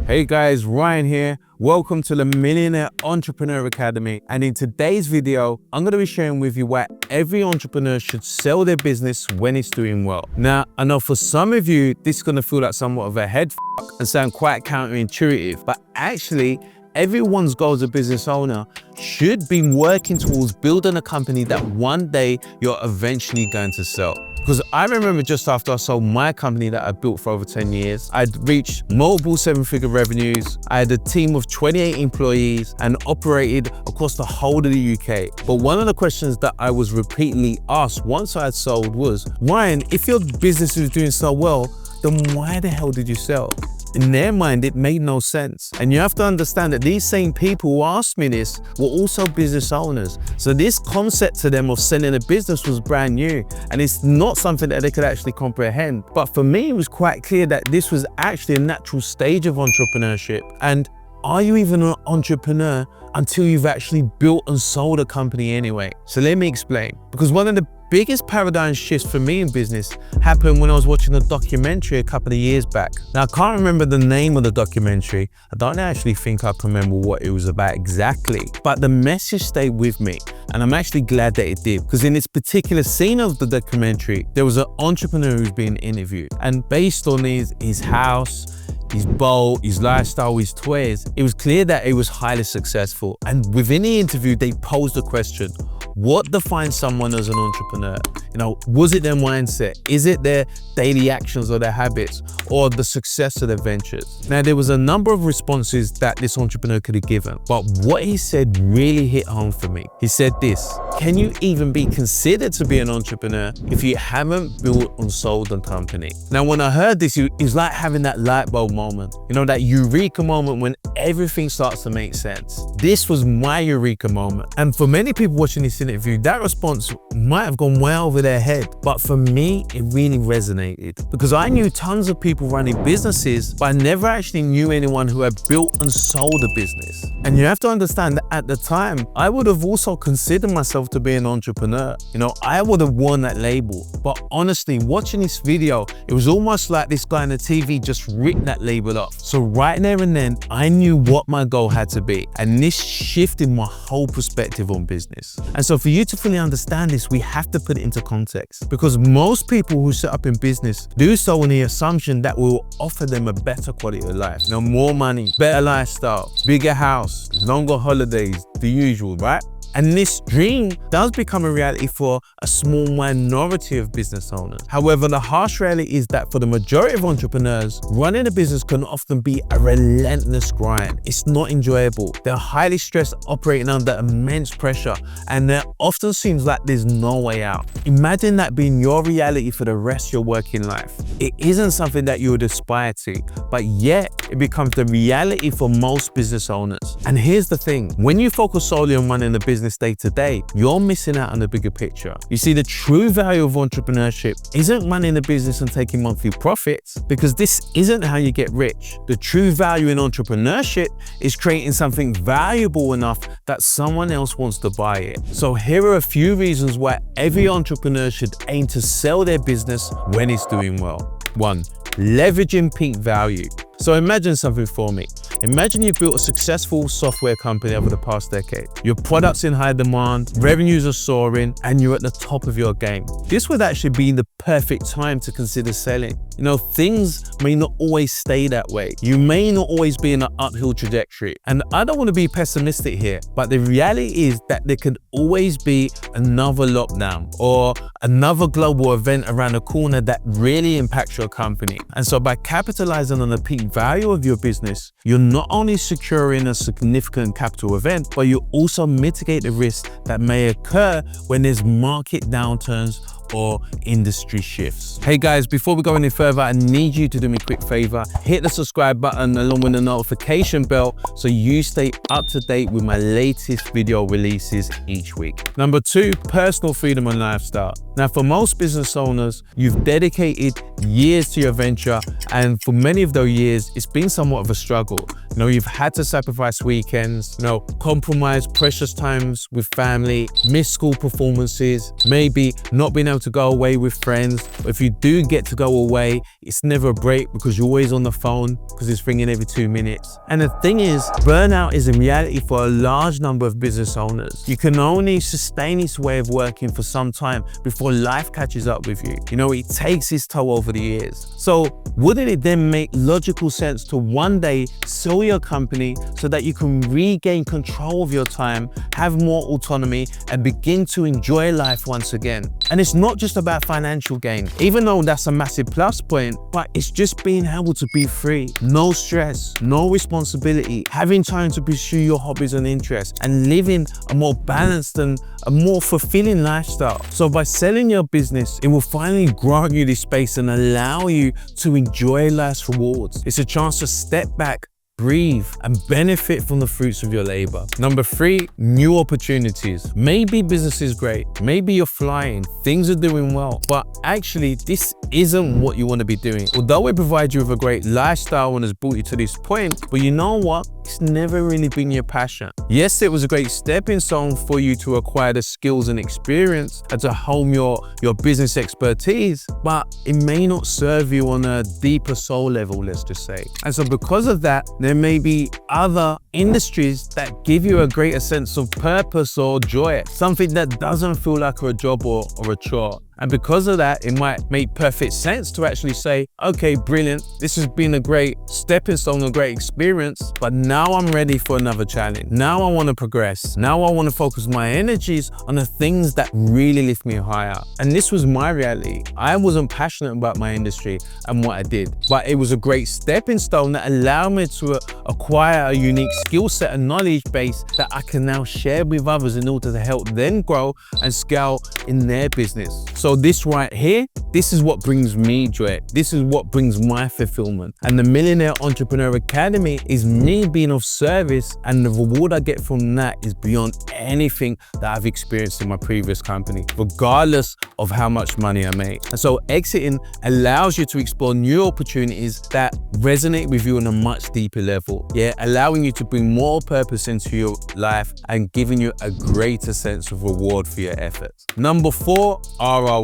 Hey guys, Ryan here. Welcome to the Millionaire Entrepreneur Academy. And in today's video, I'm going to be sharing with you why every entrepreneur should sell their business when it's doing well. Now, I know for some of you, this is going to feel like somewhat of a head and sound quite counterintuitive, but actually, everyone's goal as a business owner should be working towards building a company that one day you're eventually going to sell. Because I remember just after I sold my company that I built for over 10 years, I'd reached multiple seven-figure revenues. I had a team of 28 employees and operated across the whole of the UK. But one of the questions that I was repeatedly asked once I had sold was, Ryan, if your business is doing so well, then why the hell did you sell? In their mind, it made no sense. And you have to understand that these same people who asked me this were also business owners. So this concept to them of selling a business was brand new, and it's not something that they could actually comprehend. But for me, it was quite clear that this was actually a natural stage of entrepreneurship. And are you even an entrepreneur until you've actually built and sold a company anyway? So let me explain. Because one of the biggest paradigm shifts for me in business happened when I was watching a documentary a couple of years back. Now, I can't remember the name of the documentary. I don't actually think I can remember what it was about exactly, but the message stayed with me. And I'm actually glad that it did, because in this particular scene of the documentary, there was an entrepreneur who's being interviewed. And based on his house, his boat, his lifestyle, his toys, it was clear that he was highly successful. And within the interview, they posed the question, what defines someone as an entrepreneur? You know, was it their mindset? Is it their daily actions or their habits, or the success of their ventures? Now, there was a number of responses that this entrepreneur could have given, but what he said really hit home for me. He said this: can you even be considered to be an entrepreneur if you haven't built and sold a company? Now, when I heard this, it was like having that light bulb moment, you know, that eureka moment when everything starts to make sense. This was my eureka moment. And for many people watching this interview, that response might have gone way over their head. But for me, it really resonated, because I knew tons of people running businesses, but I never actually knew anyone who had built and sold a business. And you have to understand that at the time, I would have also considered myself to be an entrepreneur. You know, I would have worn that label. But honestly, watching this video, it was almost like this guy on the TV just ripped that label off. So right there and then, I knew what my goal had to be. And this shifted my whole perspective on business. And so for you to fully understand this, we have to put it into context, because most people who set up in business do so on the assumption that we will offer them a better quality of life. You know, more money, better lifestyle, bigger house, longer holidays, the usual, right? And this dream does become a reality for a small minority of business owners. However, the harsh reality is that for the majority of entrepreneurs, running a business can often be a relentless grind. It's not enjoyable. They're highly stressed, operating under immense pressure, and there often seems like there's no way out. Imagine that being your reality for the rest of your working life. It isn't something that you would aspire to, but yet it becomes the reality for most business owners. And here's the thing, when you focus solely on running a business day to day, you're missing out on the bigger picture. You see, the true value of entrepreneurship isn't running a business and taking monthly profits, because this isn't how you get rich. The true value in entrepreneurship is creating something valuable enough that someone else wants to buy it. So here are a few reasons why every entrepreneur should aim to sell their business when it's doing well. 1. Leveraging peak value. So imagine something for me. Imagine you've built a successful software company over the past decade. Your product's in high demand, revenues are soaring, and you're at the top of your game. This would actually be the perfect time to consider selling. You know, things may not always stay that way. You may not always be in an uphill trajectory. And I don't want to be pessimistic here, but the reality is that there could always be another lockdown or another global event around the corner that really impacts your company. And so by capitalizing on the peak value of your business, you're not only securing a significant capital event, but you also mitigate the risk that may occur when there's market downturns or industry shifts. Hey guys, before we go any further, I need you to do me a quick favor. Hit the subscribe button along with the notification bell so you stay up to date with my latest video releases each week. Number 2, personal freedom and lifestyle. Now, for most business owners, you've dedicated years to your venture, and for many of those years, it's been somewhat of a struggle. You know, you've had to sacrifice weekends, you know, compromise precious times with family, miss school performances, maybe not being able time to go away with friends. Or if you do get to go away, it's never a break because you're always on the phone because it's ringing every 2 minutes. And the thing is, burnout is a reality for a large number of business owners. You can only sustain this way of working for some time before life catches up with you. You know, it takes its toll over the years. So wouldn't it then make logical sense to one day sell your company so that you can regain control of your time, have more autonomy, and begin to enjoy life once again? And it's not just about financial gain, even though that's a massive plus point, but it's just being able to be free, no stress, no responsibility, having time to pursue your hobbies and interests, and living a more balanced and a more fulfilling lifestyle. So by selling your business, it will finally grant you this space and allow you to enjoy life's rewards. It's a chance to step back, breathe, and benefit from the fruits of your labor. Number 3, new opportunities. Maybe business is great, maybe you're flying, things are doing well, but actually this isn't what you want to be doing. Although it provides you with a great lifestyle and has brought you to this point, but you know what? It's never really been your passion. Yes, it was a great stepping stone for you to acquire the skills and experience and to hone your business expertise, but it may not serve you on a deeper soul level, let's just say. And so because of that, there may be other industries that give you a greater sense of purpose or joy, something that doesn't feel like a job or a chore. And because of that, it might make perfect sense to actually say, okay, brilliant, this has been a great stepping stone, a great experience, but now I'm ready for another challenge. Now I want to progress. Now I want to focus my energies on the things that really lift me higher. And this was my reality. I wasn't passionate about my industry and what I did, but it was a great stepping stone that allowed me to acquire a unique skill set and knowledge base that I can now share with others in order to help them grow and scale in their business. So this right here, this is what brings me joy. This is what brings my fulfillment. And the Millionaire Entrepreneur Academy is me being of service, and the reward I get from that is beyond anything that I've experienced in my previous company, regardless of how much money I make. And so exiting allows you to explore new opportunities that resonate with you on a much deeper level. Yeah, allowing you to bring more purpose into your life and giving you a greater sense of reward for your efforts. Number 4, ROI.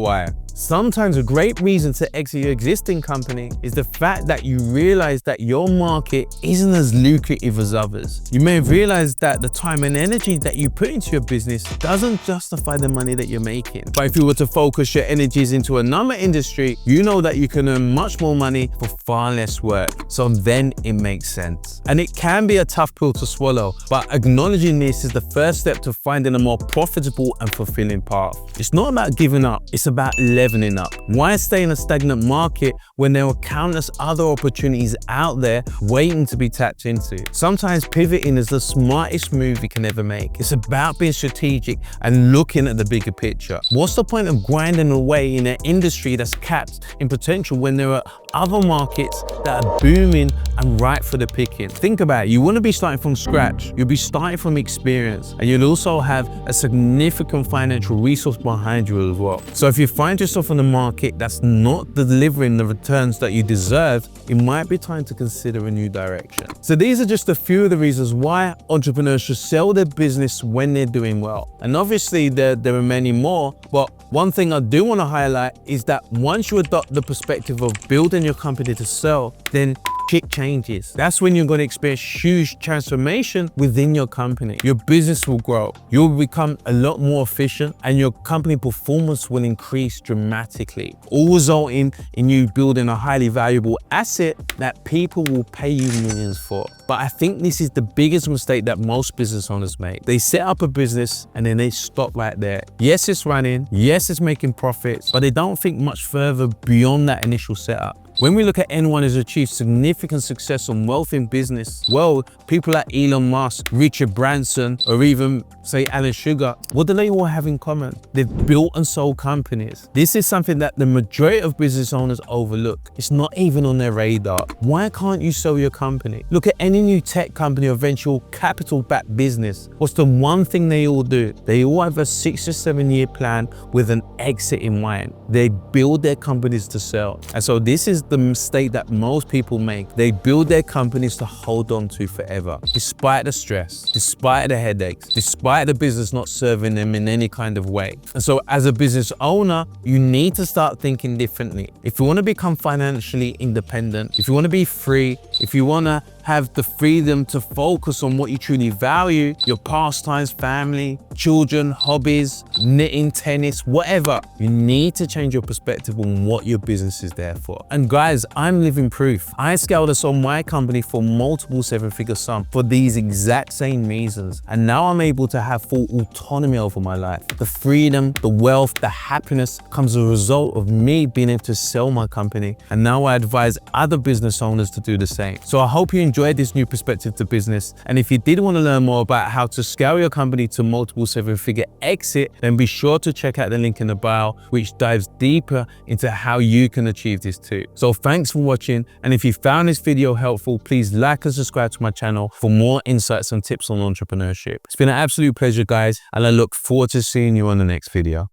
Sometimes a great reason to exit your existing company is the fact that you realize that your market isn't as lucrative as others. You may have realized that the time and energy that you put into your business doesn't justify the money that you're making. But if you were to focus your energies into another industry, you know that you can earn much more money for far less work. So then it makes sense. And it can be a tough pill to swallow, but acknowledging this is the first step to finding a more profitable and fulfilling path. It's not about giving up, it's about leveling up. Why stay in a stagnant market when there are countless other opportunities out there waiting to be tapped into? Sometimes pivoting is the smartest move you can ever make. It's about being strategic and looking at the bigger picture. What's the point of grinding away in an industry that's capped in potential when there are other markets that are booming and ripe for the picking? Think about it. You want to be starting from scratch. You'll be starting from experience, and you'll also have a significant financial resource behind you as well. So if you find yourself in a market that's not delivering the returns that you deserve, it might be time to consider a new direction. So these are just a few of the reasons why entrepreneurs should sell their business when they're doing well. And obviously there are many more, but one thing I do want to highlight is that once you adopt the perspective of building your company to sell, then shit changes. That's when you're going to experience huge transformation within your company. Your business will grow, you'll become a lot more efficient, and your company performance will increase dramatically, all resulting in you building a highly valuable asset that people will pay you millions for. But I think this is the biggest mistake that most business owners make. They set up a business and then they stop right there. Yes, it's running, yes, it's making profits, but they don't think much further beyond that initial setup. When we look at anyone who's achieved significant success and wealth in business, well, people like Elon Musk, Richard Branson, or even say Alan Sugar, what do they all have in common? They've built and sold companies. This is something that the majority of business owners overlook. It's not even on their radar. Why can't you sell your company? Look at any new tech company or venture capital-backed business. What's the one thing they all do? They all have a 6 to 7 year plan with an exit in mind. They build their companies to sell. And so this is the mistake that most people make. They build their companies to hold on to forever, despite the stress, despite the headaches, despite the business not serving them in any kind of way. And so as a business owner, you need to start thinking differently. If you want to become financially independent, if you want to be free, if you want to have the freedom to focus on what you truly value, your pastimes, family, children, hobbies, knitting, tennis, whatever, you need to change your perspective on what your business is there for. And guys, I'm living proof. I scaled and sold my company for multiple seven-figure sums for these exact same reasons. And now I'm able to have full autonomy over my life. The freedom, the wealth, the happiness comes as a result of me being able to sell my company. And now I advise other business owners to do the same. So I hope you enjoyed this new perspective to business. And if you did want to learn more about how to scale your company to multiple seven-figure exit, then be sure to check out the link in the bio, which dives deeper into how you can achieve this too. So thanks for watching. And if you found this video helpful, please like and subscribe to my channel for more insights and tips on entrepreneurship. It's been an absolute pleasure, guys, and I look forward to seeing you on the next video.